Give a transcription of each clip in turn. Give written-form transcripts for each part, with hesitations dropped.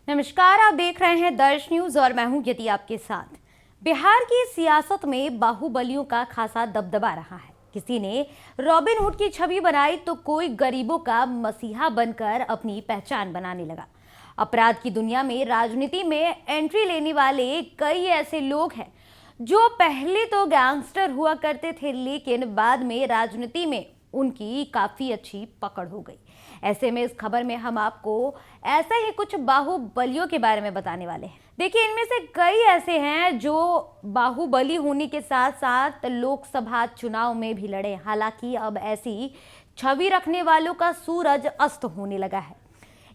नमस्कार, आप देख रहे हैं दर्श न्यूज और मैं हूं यति आपके साथ। बिहार की सियासत में बाहुबलियों का खासा दबदबा रहा है। किसी ने रॉबिन हुड की छवि बनाई तो कोई गरीबों का मसीहा बनकर अपनी पहचान बनाने लगा। अपराध की दुनिया में राजनीति में एंट्री लेने वाले कई ऐसे लोग हैं जो पहले तो गैंगस्टर हुआ करते थे, लेकिन बाद में राजनीति में उनकी काफी अच्छी पकड़ हो गई। ऐसे में इस खबर में हम आपको ऐसे ही कुछ बाहुबलियों के बारे में बताने वाले हैं। देखिए, इनमें से कई ऐसे हैं जो बाहुबली होने के साथ साथ लोकसभा चुनाव में भी लड़े। हालांकि अब ऐसी छवि रखने वालों का सूरज अस्त होने लगा है।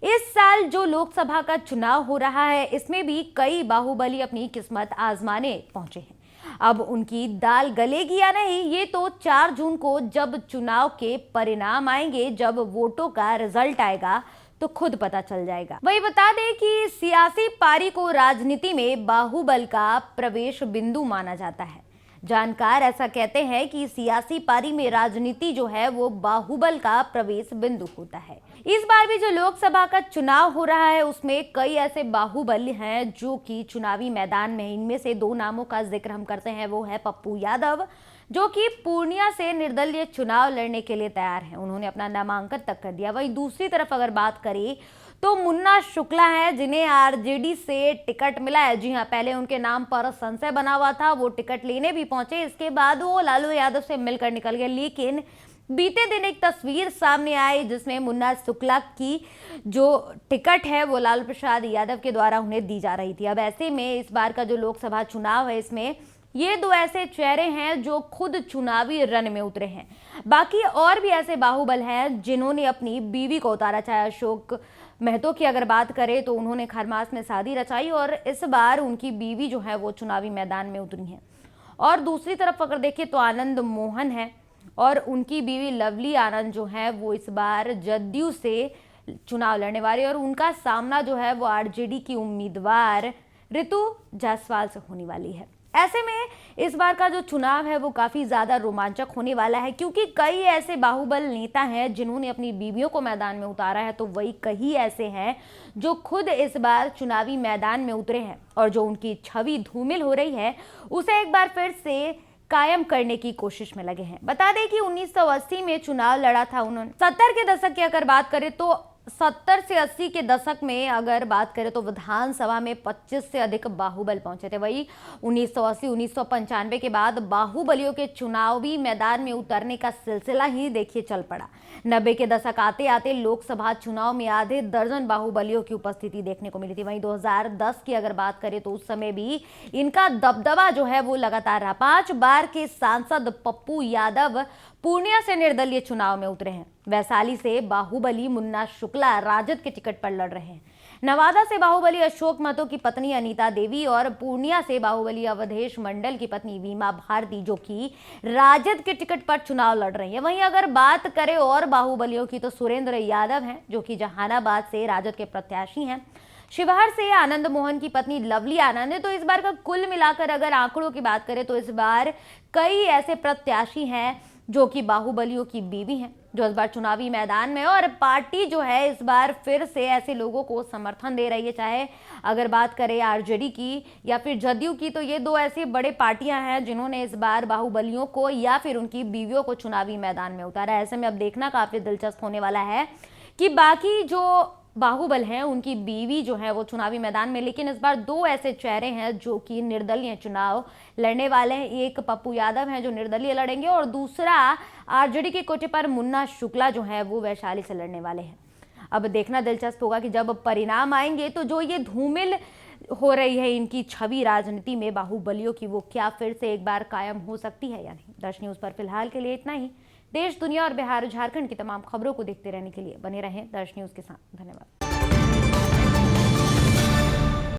इस साल जो लोकसभा का चुनाव हो रहा है, इसमें भी कई बाहुबली अपनी किस्मत आजमाने पहुंचे हैं। अब उनकी दाल गलेगी या नहीं, ये तो 4 जून को जब चुनाव के परिणाम आएंगे, जब वोटों का रिजल्ट आएगा तो खुद पता चल जाएगा। वही बता दें कि सियासी पारी को राजनीति में बाहुबल का प्रवेश बिंदु माना जाता है। जानकार ऐसा कहते हैं कि सियासी पारी में राजनीति जो है वो बाहुबल का प्रवेश बिंदु होता है। इस बार भी जो लोकसभा का चुनाव हो रहा है उसमें कई ऐसे बाहुबल हैं जो कि चुनावी मैदान में। इनमें से 2 नामों का जिक्र हम करते हैं। वो है पप्पू यादव, जो कि पूर्णिया से निर्दलीय चुनाव लड़ने के लिए तैयार हैं। उन्होंने अपना नामांकन तक कर दिया। वहीं दूसरी तरफ अगर बात करें तो मुन्ना शुक्ला है, जिन्हें आरजेडी से टिकट मिला है। जी हां, पहले उनके नाम पर संशय बना हुआ था, वो टिकट लेने भी पहुंचे, इसके बाद वो लालू यादव से मिलकर निकल गए। लेकिन बीते दिन एक तस्वीर सामने आई जिसमें मुन्ना शुक्ला की जो टिकट है वो लालू प्रसाद यादव के द्वारा उन्हें दी जा रही थी। अब ऐसे में इस बार का जो लोकसभा चुनाव है, इसमें ये 2 ऐसे चेहरे हैं जो खुद चुनावी रन में उतरे हैं। बाकी और भी ऐसे बाहुबल हैं जिन्होंने अपनी बीवी को उतारा। चाहे अशोक महतो की अगर बात करें तो उन्होंने खरमास में शादी रचाई और इस बार उनकी बीवी जो है वो चुनावी मैदान में उतरी हैं। और दूसरी तरफ अगर देखें तो आनंद मोहन है और उनकी बीवी लवली आनंद जो है वो इस बार जदयू से चुनाव लड़ने वाले और उनका सामना जो है वो आरजेडी की उम्मीदवार रितु जायसवाल से होने वाली है। ऐसे में इस बार का जो चुनाव है वो काफी ज्यादा रोमांचक होने वाला है, क्योंकि कई ऐसे बाहुबल नेता हैं जिन्होंने अपनी बीवियों को मैदान में उतारा है, तो वही कई ऐसे हैं जो खुद इस बार चुनावी मैदान में उतरे हैं और जो उनकी छवि धूमिल हो रही है उसे एक बार फिर से कायम करने की कोशिश में लगे हैं। बता दें कि 1980 में चुनाव लड़ा था उन्होंने। 70 के दशक की अगर बात करें तो 70 से 80 के दशक में अगर बात करें तो विधानसभा में 25 से अधिक बाहुबल पहुंचे थे। वही 1980-1995 के बाद बाहुबलियों के चुनावी मैदान में उतरने का सिलसिला ही देखिए चल पड़ा। 90 के दशक आते आते लोकसभा चुनाव में आधे दर्जन बाहुबलियों की उपस्थिति देखने को मिली थी। वहीं 2010 की अगर बात करें तो उस समय भी इनका दबदबा जो है वो लगातार रहा। 5 बार के सांसद पप्पू यादव पूर्णिया से निर्दलीय चुनाव में उतरे हैं। वैशाली से बाहुबली मुन्ना शुक्ला राजद के टिकट पर लड़ रहे हैं। नवादा से बाहुबली अशोक महतो की पत्नी अनीता देवी और पूर्णिया से बाहुबली अवधेश मंडल की पत्नी वीमा भारती जो कि राजद के टिकट पर चुनाव लड़ रही है। वहीं अगर बात करें और बाहुबलियों की तो सुरेंद्र यादव हैं जो कि जहानाबाद से राजद के प्रत्याशी हैं। शिवहर से आनंद मोहन की पत्नी लवली आनंद है। तो इस बार का कुल मिलाकर अगर आंकड़ों की बात करें तो इस बार कई ऐसे प्रत्याशी हैं जो कि बाहुबलियों की बीवी हैं जो इस बार चुनावी मैदान में, और पार्टी जो है इस बार फिर से ऐसे लोगों को समर्थन दे रही है। चाहे अगर बात करें आरजेडी की या फिर जदयू की, तो ये 2 ऐसी बड़े पार्टियां हैं जिन्होंने इस बार बाहुबलियों को या फिर उनकी बीवियों को चुनावी मैदान में उतारा। ऐसे में अब देखना काफी दिलचस्प होने वाला है कि बाकी जो बाहुबल हैं उनकी बीवी जो है वो चुनावी मैदान में। लेकिन इस बार 2 ऐसे चेहरे हैं जो कि निर्दलीय चुनाव लड़ने वाले हैं। एक पप्पू यादव हैं जो निर्दलीय लड़ेंगे और दूसरा आरजेडी के कोटे पर मुन्ना शुक्ला जो है वो वैशाली से लड़ने वाले हैं। अब देखना दिलचस्प होगा कि जब परिणाम आएंगे तो जो ये धूमिल हो रही है इनकी छवि राजनीति में बाहुबलियों की, वो क्या फिर से एक बार कायम हो सकती है या नहीं। दर्श न्यूज पर फिलहाल के लिए इतना ही। देश, दुनिया और बिहार झारखंड की तमाम खबरों को देखते रहने के लिए बने रहें दर्श न्यूज के साथ। धन्यवाद।